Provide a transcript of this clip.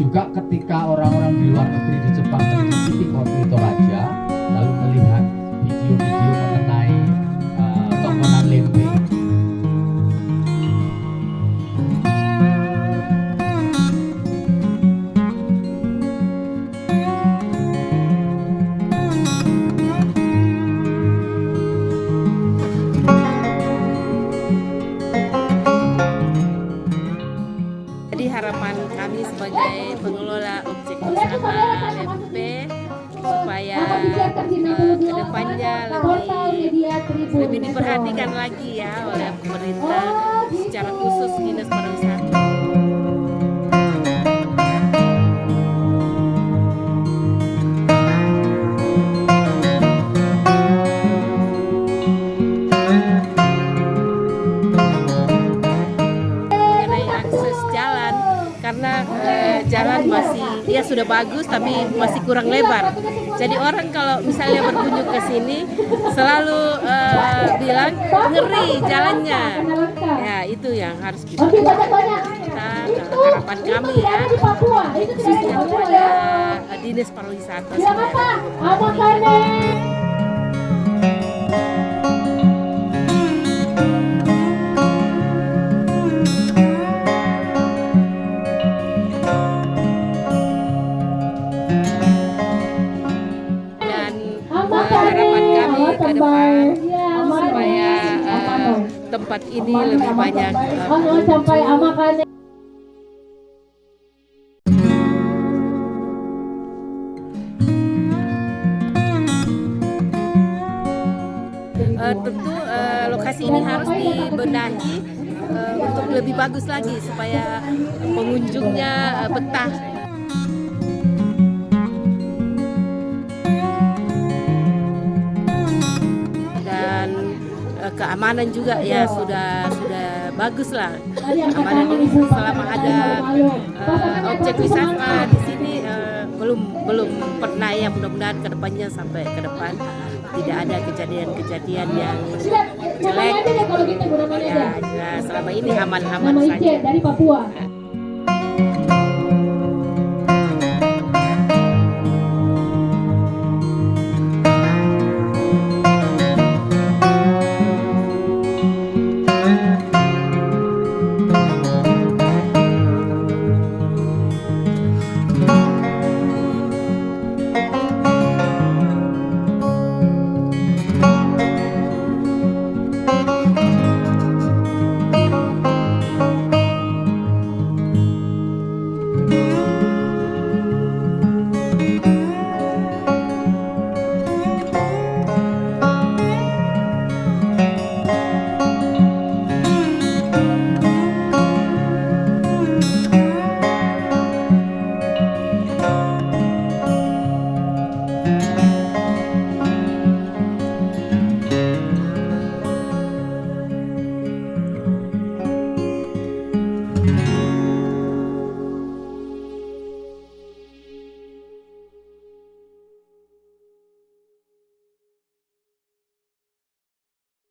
juga ketika orang-orang di luar negeri di Jepang mencicipi kopi Toraja, lalu melihat video-video mengenai tontonan lempe. Jadi harapan kami sebagai pengelola objek wisata Lempe supaya kedepannya lebih diperhatikan lagi ya oleh pemerintah secara khusus Dinas Pariwisata. Mengenai akses jalan, karena jalan masih ya sudah bagus tapi masih kurang lebar. Jadi orang kalau misalnya berkunjung ke sini selalu bilang ngeri jalannya. Ya itu yang harus kita harapan kami ya, khususnya kepada Dinas Pariwisata. Harapan kami ke depan supaya tempat ini lebih banyak tentu lokasi ini harus dibenahi untuk lebih bagus lagi supaya pengunjungnya betah. Keamanan juga ya sudah bagus lah. Keamanan ini selama ada objek wisata di sini belum pernah ya, mudah-mudahan kedepannya sampai ke depan tidak ada kejadian-kejadian yang jelek. Ya, selama ini aman-aman saja.